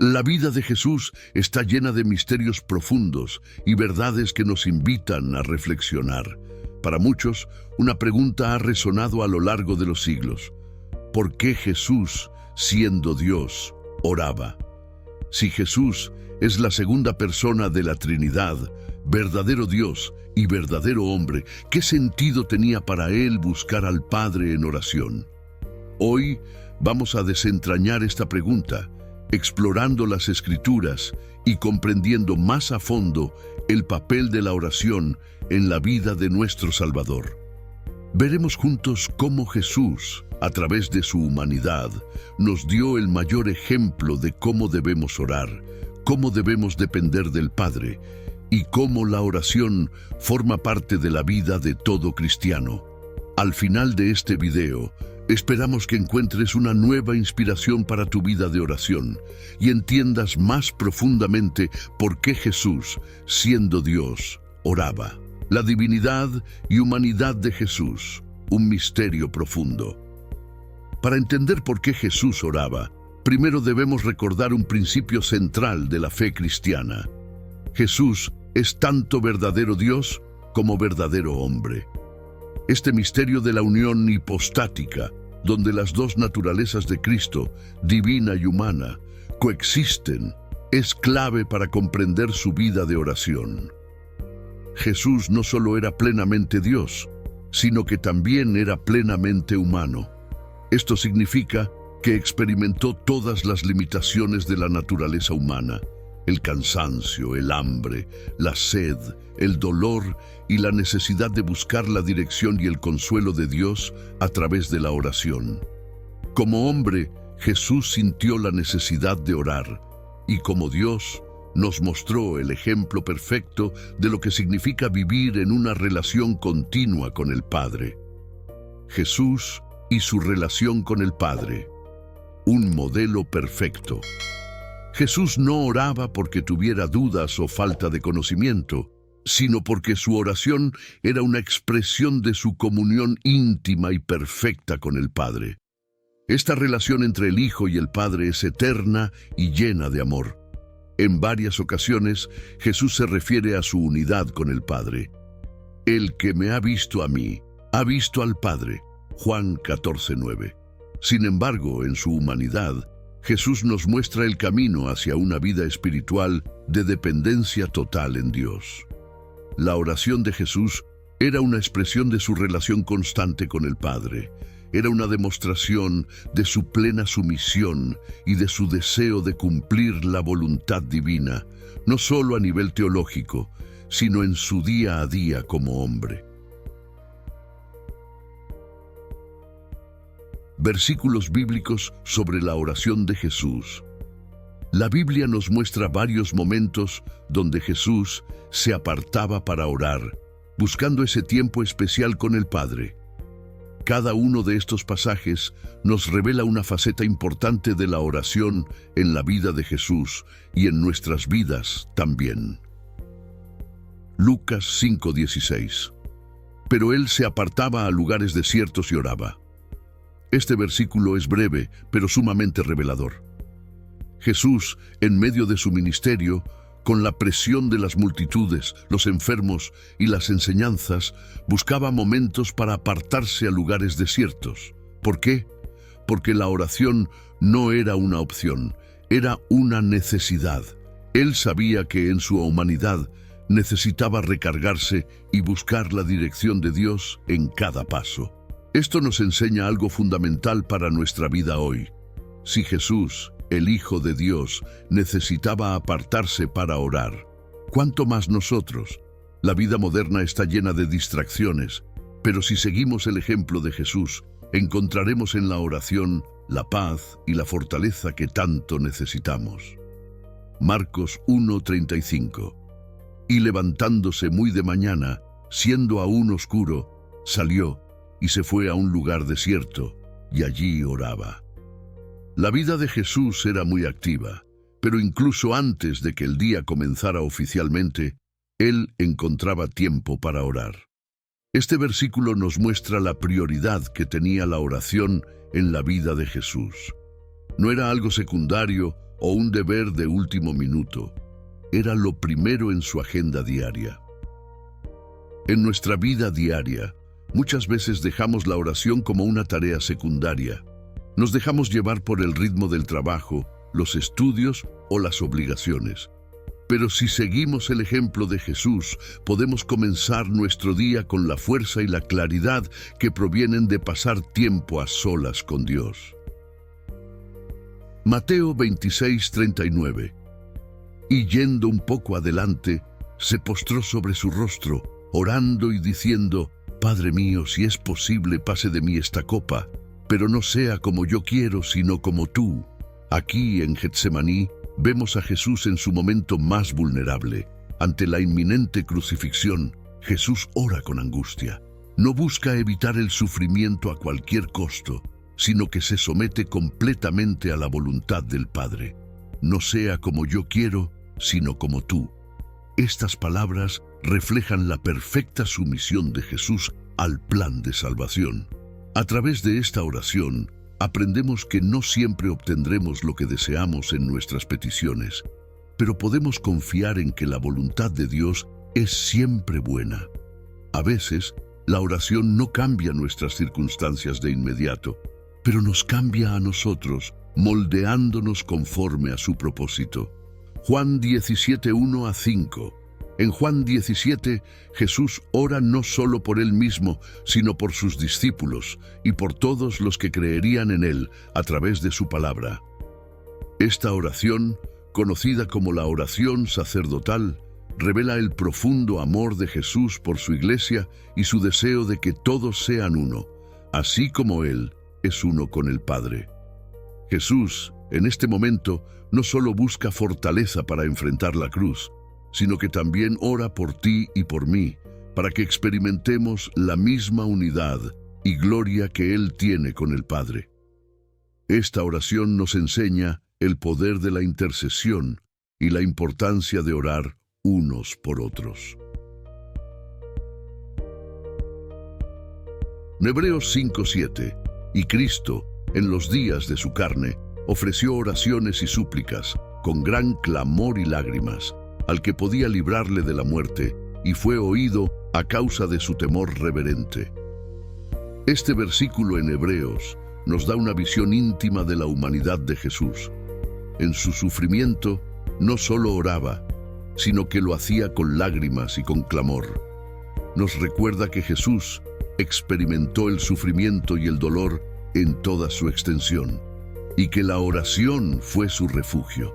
La vida de Jesús está llena de misterios profundos y verdades que nos invitan a reflexionar. Para muchos, una pregunta ha resonado a lo largo de los siglos. ¿Por qué Jesús, siendo Dios, oraba? Si Jesús es la segunda persona de la Trinidad, verdadero Dios y verdadero hombre, ¿qué sentido tenía para él buscar al Padre en oración? Hoy vamos a desentrañar esta pregunta, explorando las Escrituras y comprendiendo más a fondo el papel de la oración en la vida de nuestro Salvador. Veremos juntos cómo Jesús, a través de su humanidad, nos dio el mayor ejemplo de cómo debemos orar, cómo debemos depender del Padre y cómo la oración forma parte de la vida de todo cristiano. Al final de este video, esperamos que encuentres una nueva inspiración para tu vida de oración y entiendas más profundamente por qué Jesús, siendo Dios, oraba. La divinidad y humanidad de Jesús, un misterio profundo. Para entender por qué Jesús oraba, primero debemos recordar un principio central de la fe cristiana. Jesús es tanto verdadero Dios como verdadero hombre. Este misterio de la unión hipostática, donde las dos naturalezas de Cristo, divina y humana, coexisten, es clave para comprender su vida de oración. Jesús no solo era plenamente Dios, sino que también era plenamente humano. Esto significa que experimentó todas las limitaciones de la naturaleza humana: el cansancio, el hambre, la sed, el dolor y la necesidad de buscar la dirección y el consuelo de Dios a través de la oración. Como hombre, Jesús sintió la necesidad de orar, y como Dios, nos mostró el ejemplo perfecto de lo que significa vivir en una relación continua con el Padre. Jesús y su relación con el Padre, un modelo perfecto. Jesús no oraba porque tuviera dudas o falta de conocimiento, sino porque su oración era una expresión de su comunión íntima y perfecta con el Padre. Esta relación entre el Hijo y el Padre es eterna y llena de amor. En varias ocasiones, Jesús se refiere a su unidad con el Padre. El que me ha visto a mí, ha visto al Padre. Juan 14:9. Sin embargo, en su humanidad, Jesús nos muestra el camino hacia una vida espiritual de dependencia total en Dios. La oración de Jesús era una expresión de su relación constante con el Padre. Era una demostración de su plena sumisión y de su deseo de cumplir la voluntad divina, no solo a nivel teológico, sino en su día a día como hombre. Versículos bíblicos sobre la oración de Jesús. La Biblia nos muestra varios momentos donde Jesús se apartaba para orar, buscando ese tiempo especial con el Padre. Cada uno de estos pasajes nos revela una faceta importante de la oración en la vida de Jesús y en nuestras vidas también. Lucas 5:16. Pero él se apartaba a lugares desiertos y oraba. Este versículo es breve, pero sumamente revelador. Jesús, en medio de su ministerio, con la presión de las multitudes, los enfermos y las enseñanzas, buscaba momentos para apartarse a lugares desiertos. ¿Por qué? Porque la oración no era una opción, era una necesidad. Él sabía que en su humanidad necesitaba recargarse y buscar la dirección de Dios en cada paso. Esto nos enseña algo fundamental para nuestra vida hoy. Si Jesús, el Hijo de Dios, necesitaba apartarse para orar, ¿cuánto más nosotros? La vida moderna está llena de distracciones, pero si seguimos el ejemplo de Jesús, encontraremos en la oración la paz y la fortaleza que tanto necesitamos. Marcos 1:35. Y levantándose muy de mañana, siendo aún oscuro, salió y se fue a un lugar desierto, y allí oraba. La vida de Jesús era muy activa, pero incluso antes de que el día comenzara oficialmente, él encontraba tiempo para orar. Este versículo nos muestra la prioridad que tenía la oración en la vida de Jesús. No era algo secundario o un deber de último minuto. Era lo primero en su agenda diaria. En nuestra vida diaria, muchas veces dejamos la oración como una tarea secundaria. Nos dejamos llevar por el ritmo del trabajo, los estudios o las obligaciones. Pero si seguimos el ejemplo de Jesús, podemos comenzar nuestro día con la fuerza y la claridad que provienen de pasar tiempo a solas con Dios. Mateo 26:39. Y yendo un poco adelante, se postró sobre su rostro, orando y diciendo: Padre mío, si es posible, pase de mí esta copa, pero no sea como yo quiero, sino como tú. Aquí, en Getsemaní, vemos a Jesús en su momento más vulnerable. Ante la inminente crucifixión, Jesús ora con angustia. No busca evitar el sufrimiento a cualquier costo, sino que se somete completamente a la voluntad del Padre. No sea como yo quiero, sino como tú. Estas palabras reflejan la perfecta sumisión de Jesús al plan de salvación. A través de esta oración, aprendemos que no siempre obtendremos lo que deseamos en nuestras peticiones, pero podemos confiar en que la voluntad de Dios es siempre buena. A veces, la oración no cambia nuestras circunstancias de inmediato, pero nos cambia a nosotros, moldeándonos conforme a su propósito. Juan 17:1-5. En Juan 17, Jesús ora no solo por Él mismo, sino por sus discípulos y por todos los que creerían en Él a través de su palabra. Esta oración, conocida como la oración sacerdotal, revela el profundo amor de Jesús por su iglesia y su deseo de que todos sean uno, así como Él es uno con el Padre. Jesús, en este momento, no solo busca fortaleza para enfrentar la cruz, sino que también ora por ti y por mí, para que experimentemos la misma unidad y gloria que Él tiene con el Padre. Esta oración nos enseña el poder de la intercesión y la importancia de orar unos por otros. Hebreos 5:7. Y Cristo, en los días de su carne, ofreció oraciones y súplicas, con gran clamor y lágrimas, al que podía librarle de la muerte, y fue oído a causa de su temor reverente. Este versículo en Hebreos nos da una visión íntima de la humanidad de Jesús. En su sufrimiento, no solo oraba, sino que lo hacía con lágrimas y con clamor. Nos recuerda que Jesús experimentó el sufrimiento y el dolor en toda su extensión, y que la oración fue su refugio.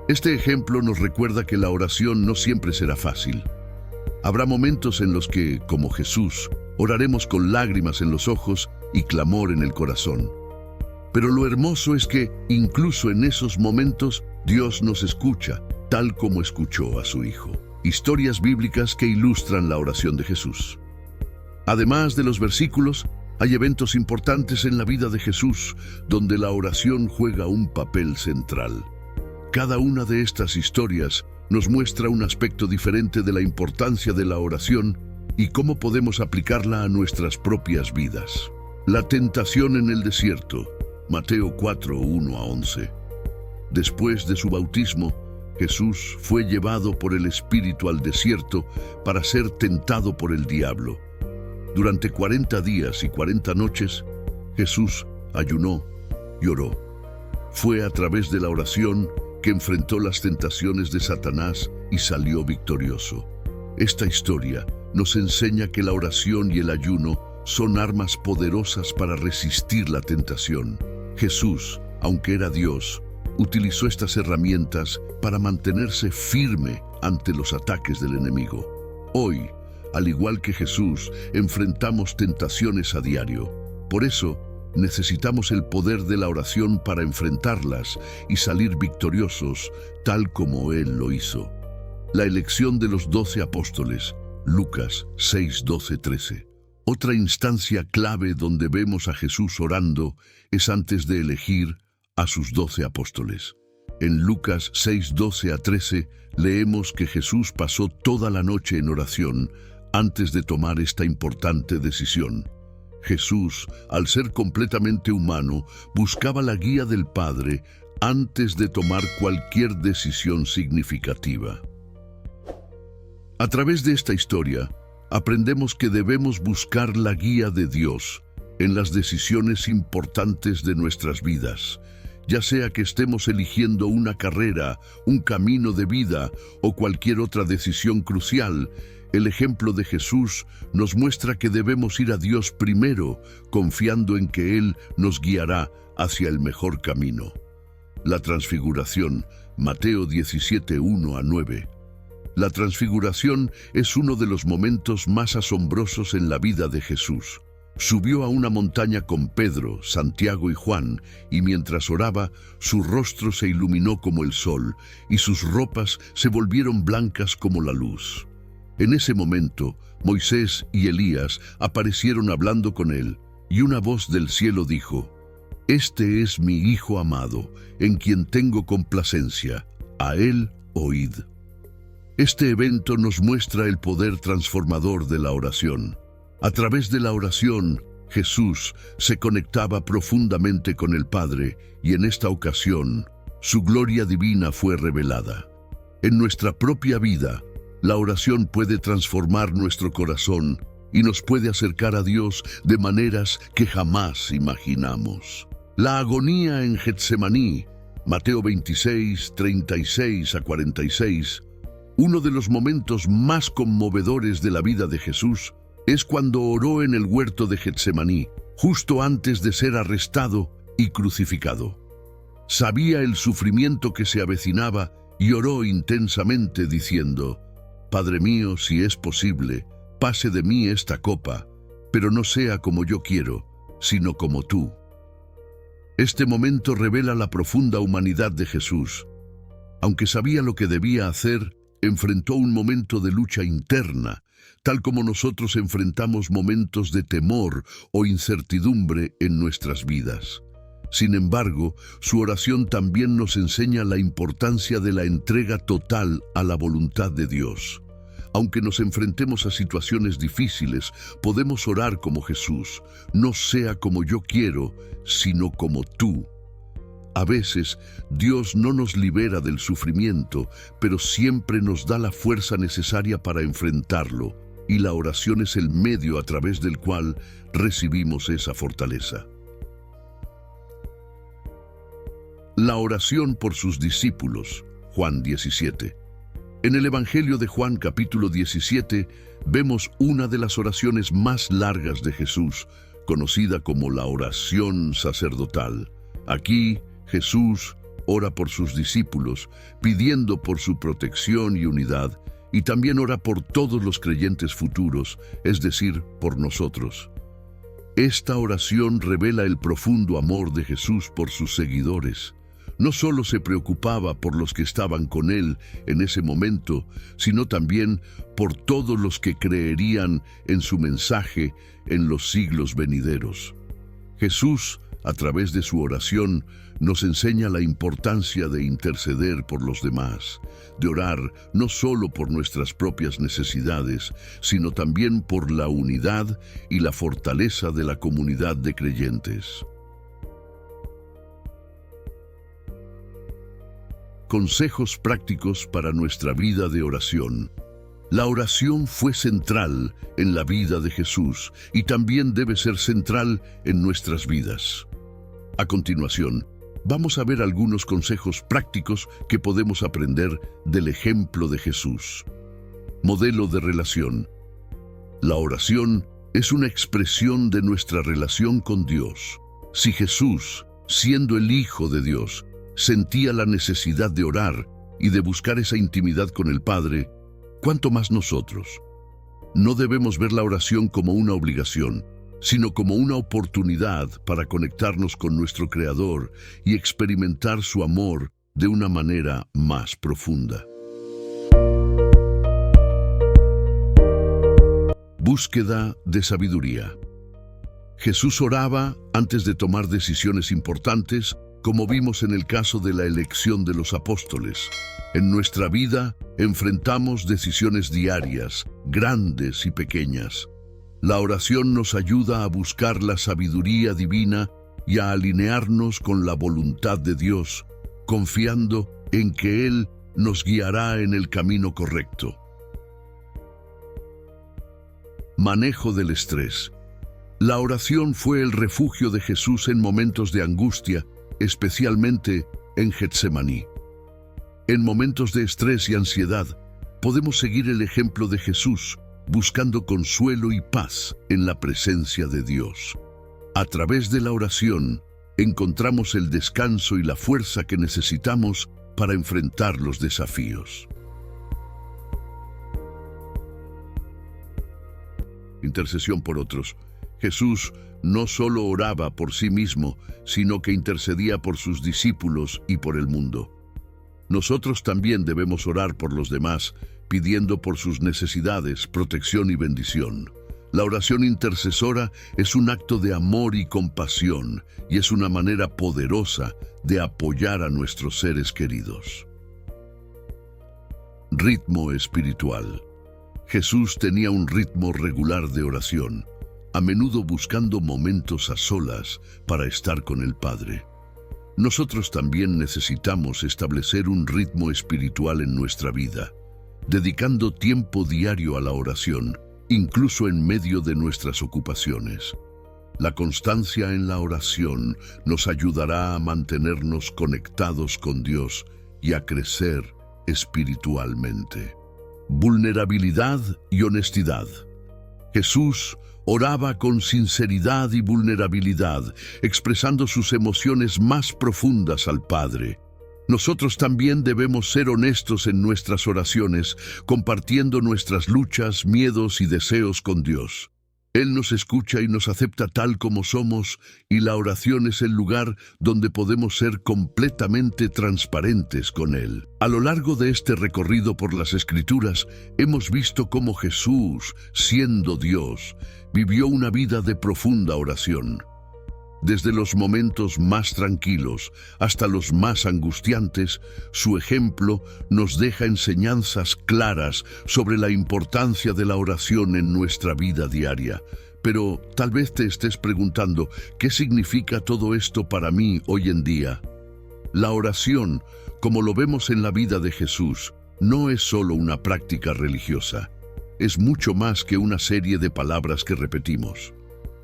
Este ejemplo nos recuerda que la oración no siempre será fácil. Habrá momentos en los que, como Jesús, oraremos con lágrimas en los ojos y clamor en el corazón. Pero lo hermoso es que, incluso en esos momentos, Dios nos escucha, tal como escuchó a su Hijo. Historias bíblicas que ilustran la oración de Jesús. Además de los versículos, hay eventos importantes en la vida de Jesús, donde la oración juega un papel central. Cada una de estas historias nos muestra un aspecto diferente de la importancia de la oración y cómo podemos aplicarla a nuestras propias vidas. La tentación en el desierto, Mateo 4:1-11. Después de su bautismo, Jesús fue llevado por el Espíritu al desierto para ser tentado por el diablo. Durante 40 días y 40 noches, Jesús ayunó y oró. Fue a través de la oración que enfrentó las tentaciones de Satanás y salió victorioso. Esta historia nos enseña que la oración y el ayuno son armas poderosas para resistir la tentación. Jesús, aunque era Dios, utilizó estas herramientas para mantenerse firme ante los ataques del enemigo. Hoy, al igual que Jesús, enfrentamos tentaciones a diario. Por eso, necesitamos el poder de la oración para enfrentarlas y salir victoriosos, tal como Él lo hizo. La elección de los 12 apóstoles, Lucas 6:12-13. Otra instancia clave donde vemos a Jesús orando es antes de elegir a sus 12 apóstoles. En Lucas 6:12-13 leemos que Jesús pasó toda la noche en oración antes de tomar esta importante decisión. Jesús, al ser completamente humano, buscaba la guía del Padre antes de tomar cualquier decisión significativa. A través de esta historia, aprendemos que debemos buscar la guía de Dios en las decisiones importantes de nuestras vidas, ya sea que estemos eligiendo una carrera, un camino de vida o cualquier otra decisión crucial. El ejemplo de Jesús nos muestra que debemos ir a Dios primero, confiando en que Él nos guiará hacia el mejor camino. La transfiguración, Mateo 17, 1-9. La transfiguración es uno de los momentos más asombrosos en la vida de Jesús. Subió a una montaña con Pedro, Santiago y Juan, y mientras oraba, su rostro se iluminó como el sol, y sus ropas se volvieron blancas como la luz. En ese momento, Moisés y Elías aparecieron hablando con él, y una voz del cielo dijo: «Este es mi Hijo amado, en quien tengo complacencia, a él oíd». Este evento nos muestra el poder transformador de la oración. A través de la oración, Jesús se conectaba profundamente con el Padre y en esta ocasión, su gloria divina fue revelada. En nuestra propia vida, la oración puede transformar nuestro corazón y nos puede acercar a Dios de maneras que jamás imaginamos. La agonía en Getsemaní, Mateo 26, 36-46, uno de los momentos más conmovedores de la vida de Jesús, es cuando oró en el huerto de Getsemaní, justo antes de ser arrestado y crucificado. Sabía el sufrimiento que se avecinaba y oró intensamente diciendo: «Padre mío, si es posible, pase de mí esta copa, pero no sea como yo quiero, sino como tú». Este momento revela la profunda humanidad de Jesús. Aunque sabía lo que debía hacer, enfrentó un momento de lucha interna, tal como nosotros enfrentamos momentos de temor o incertidumbre en nuestras vidas. Sin embargo, su oración también nos enseña la importancia de la entrega total a la voluntad de Dios. Aunque nos enfrentemos a situaciones difíciles, podemos orar como Jesús: «No sea como yo quiero, sino como tú». A veces, Dios no nos libera del sufrimiento, pero siempre nos da la fuerza necesaria para enfrentarlo, y la oración es el medio a través del cual recibimos esa fortaleza. La oración por sus discípulos, Juan 17. En el Evangelio de Juan capítulo 17 vemos una de las oraciones más largas de Jesús, conocida como la oración sacerdotal. Aquí, Jesús ora por sus discípulos, pidiendo por su protección y unidad, y también ora por todos los creyentes futuros, es decir, por nosotros. Esta oración revela el profundo amor de Jesús por sus seguidores. No solo se preocupaba por los que estaban con él en ese momento, sino también por todos los que creerían en su mensaje en los siglos venideros. Jesús, a través de su oración, nos enseña la importancia de interceder por los demás, de orar no solo por nuestras propias necesidades, sino también por la unidad y la fortaleza de la comunidad de creyentes. Consejos prácticos para nuestra vida de oración. La oración fue central en la vida de Jesús y también debe ser central en nuestras vidas. A continuación, vamos a ver algunos consejos prácticos que podemos aprender del ejemplo de Jesús. Modelo de relación. La oración es una expresión de nuestra relación con Dios. Si Jesús, siendo el Hijo de Dios, sentía la necesidad de orar y de buscar esa intimidad con el Padre, ¿cuánto más nosotros? No debemos ver la oración como una obligación, sino como una oportunidad para conectarnos con nuestro Creador y experimentar su amor de una manera más profunda. Búsqueda de sabiduría. Jesús oraba antes de tomar decisiones importantes, como vimos en el caso de la elección de los apóstoles. En nuestra vida enfrentamos decisiones diarias, grandes y pequeñas. La oración nos ayuda a buscar la sabiduría divina y a alinearnos con la voluntad de Dios, confiando en que Él nos guiará en el camino correcto. Manejo del estrés. La oración fue el refugio de Jesús en momentos de angustia, especialmente en Getsemaní. En momentos de estrés y ansiedad, podemos seguir el ejemplo de Jesús, buscando consuelo y paz en la presencia de Dios. A través de la oración, encontramos el descanso y la fuerza que necesitamos para enfrentar los desafíos. Intercesión por otros. Jesús no solo oraba por sí mismo, sino que intercedía por sus discípulos y por el mundo. Nosotros también debemos orar por los demás, pidiendo por sus necesidades, protección y bendición. La oración intercesora es un acto de amor y compasión, y es una manera poderosa de apoyar a nuestros seres queridos. Ritmo espiritual. Jesús tenía un ritmo regular de oración, a menudo buscando momentos a solas para estar con el Padre. Nosotros también necesitamos establecer un ritmo espiritual en nuestra vida, dedicando tiempo diario a la oración, incluso en medio de nuestras ocupaciones. La constancia en la oración nos ayudará a mantenernos conectados con Dios y a crecer espiritualmente. Vulnerabilidad y honestidad. Jesús oraba con sinceridad y vulnerabilidad, expresando sus emociones más profundas al Padre. Nosotros también debemos ser honestos en nuestras oraciones, compartiendo nuestras luchas, miedos y deseos con Dios. Él nos escucha y nos acepta tal como somos, y la oración es el lugar donde podemos ser completamente transparentes con Él. A lo largo de este recorrido por las Escrituras, hemos visto cómo Jesús, siendo Dios, vivió una vida de profunda oración. Desde los momentos más tranquilos hasta los más angustiantes, su ejemplo nos deja enseñanzas claras sobre la importancia de la oración en nuestra vida diaria. Pero tal vez te estés preguntando, ¿qué significa todo esto para mí hoy en día? La oración, como lo vemos en la vida de Jesús, no es solo una práctica religiosa. Es mucho más que una serie de palabras que repetimos.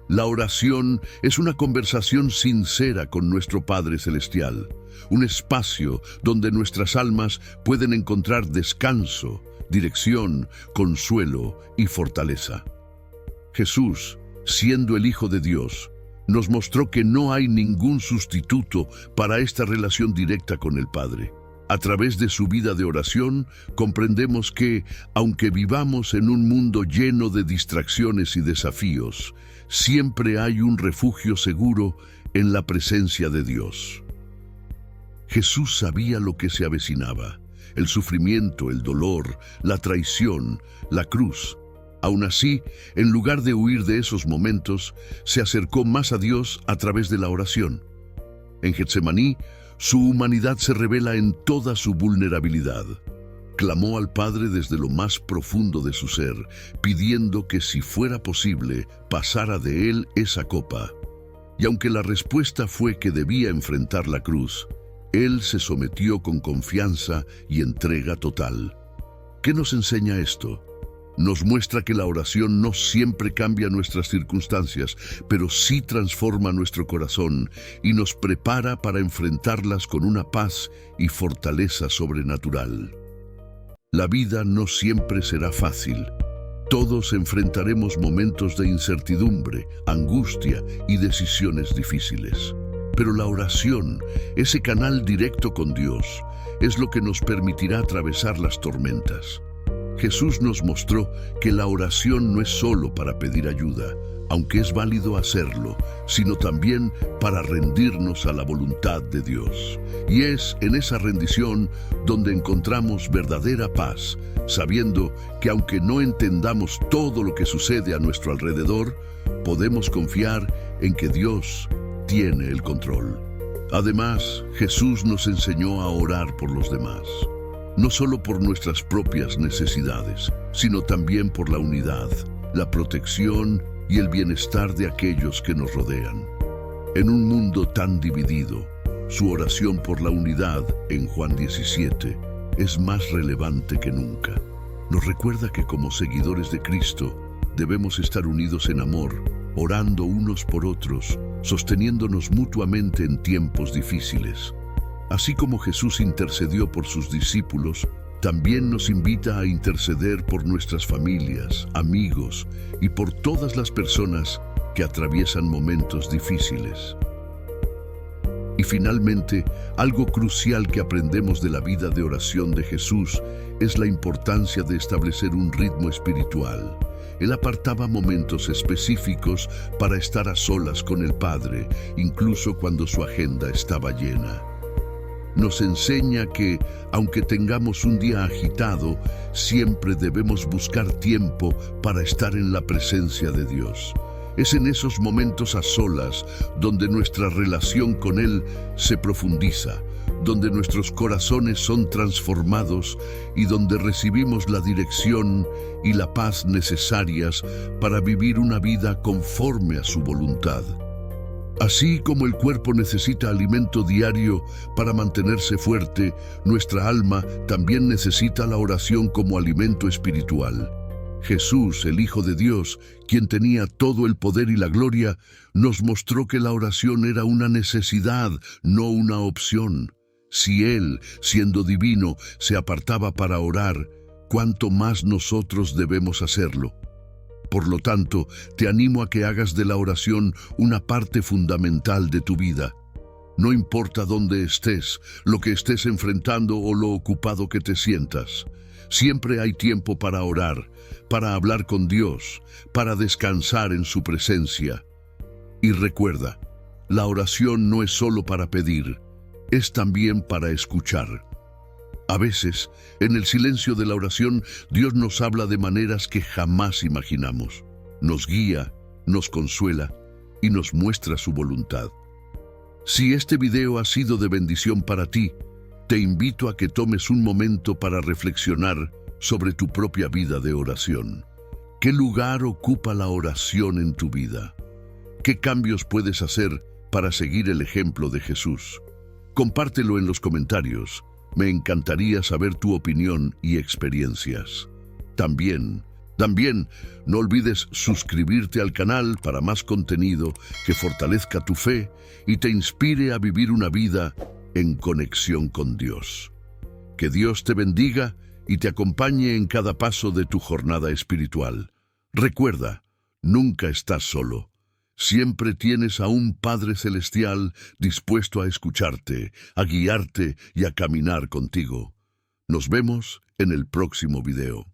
La oración es una conversación sincera con nuestro Padre Celestial, un espacio donde nuestras almas pueden encontrar descanso, dirección, consuelo y fortaleza. Jesús, siendo el Hijo de Dios, nos mostró que no hay ningún sustituto para esta relación directa con el Padre. A través de su vida de oración, comprendemos que, aunque vivamos en un mundo lleno de distracciones y desafíos, siempre hay un refugio seguro en la presencia de Dios. Jesús sabía lo que se avecinaba: el sufrimiento, el dolor, la traición, la cruz. Aún así, en lugar de huir de esos momentos, se acercó más a Dios a través de la oración. En Getsemaní, su humanidad se revela en toda su vulnerabilidad. Clamó al Padre desde lo más profundo de su ser, pidiendo que, si fuera posible, pasara de él esa copa. Y aunque la respuesta fue que debía enfrentar la cruz, él se sometió con confianza y entrega total. ¿Qué nos enseña esto? Nos muestra que la oración no siempre cambia nuestras circunstancias, pero sí transforma nuestro corazón y nos prepara para enfrentarlas con una paz y fortaleza sobrenatural. La vida no siempre será fácil. Todos enfrentaremos momentos de incertidumbre, angustia y decisiones difíciles. Pero la oración, ese canal directo con Dios, es lo que nos permitirá atravesar las tormentas. Jesús nos mostró que la oración no es solo para pedir ayuda, aunque es válido hacerlo, sino también para rendirnos a la voluntad de Dios. Y es en esa rendición donde encontramos verdadera paz, sabiendo que aunque no entendamos todo lo que sucede a nuestro alrededor, podemos confiar en que Dios tiene el control. Además, Jesús nos enseñó a orar por los demás. No solo por nuestras propias necesidades, sino también por la unidad, la protección y el bienestar de aquellos que nos rodean. En un mundo tan dividido, Su oración por la unidad en Juan 17 es más relevante que nunca. Nos recuerda que como seguidores de Cristo debemos estar unidos en amor, orando unos por otros, sosteniéndonos mutuamente en tiempos difíciles. Así como Jesús intercedió por sus discípulos, también nos invita a interceder por nuestras familias, amigos y por todas las personas que atraviesan momentos difíciles. Y finalmente, algo crucial que aprendemos de la vida de oración de Jesús es la importancia de establecer un ritmo espiritual. Él apartaba momentos específicos para estar a solas con el Padre, incluso cuando su agenda estaba llena. Nos enseña que, aunque tengamos un día agitado, siempre debemos buscar tiempo para estar en la presencia de Dios. Es en esos momentos a solas donde nuestra relación con Él se profundiza, donde nuestros corazones son transformados y donde recibimos la dirección y la paz necesarias para vivir una vida conforme a su voluntad. Así como el cuerpo necesita alimento diario para mantenerse fuerte, nuestra alma también necesita la oración como alimento espiritual. Jesús, el Hijo de Dios, quien tenía todo el poder y la gloria, nos mostró que la oración era una necesidad, no una opción. Si Él, siendo divino, se apartaba para orar, ¿cuánto más nosotros debemos hacerlo? Por lo tanto, te animo a que hagas de la oración una parte fundamental de tu vida. No importa dónde estés, lo que estés enfrentando o lo ocupado que te sientas. Siempre hay tiempo para orar, para hablar con Dios, para descansar en su presencia. Y recuerda, la oración no es solo para pedir, es también para escuchar. A veces, en el silencio de la oración, Dios nos habla de maneras que jamás imaginamos. Nos guía, nos consuela y nos muestra su voluntad. Si este video ha sido de bendición para ti, te invito a que tomes un momento para reflexionar sobre tu propia vida de oración. ¿Qué lugar ocupa la oración en tu vida? ¿Qué cambios puedes hacer para seguir el ejemplo de Jesús? Compártelo en los comentarios. Me encantaría saber tu opinión y experiencias. También, no olvides suscribirte al canal para más contenido que fortalezca tu fe y te inspire a vivir una vida en conexión con Dios. Que Dios te bendiga y te acompañe en cada paso de tu jornada espiritual. Recuerda, nunca estás solo. Siempre tienes a un Padre Celestial dispuesto a escucharte, a guiarte y a caminar contigo. Nos vemos en el próximo video.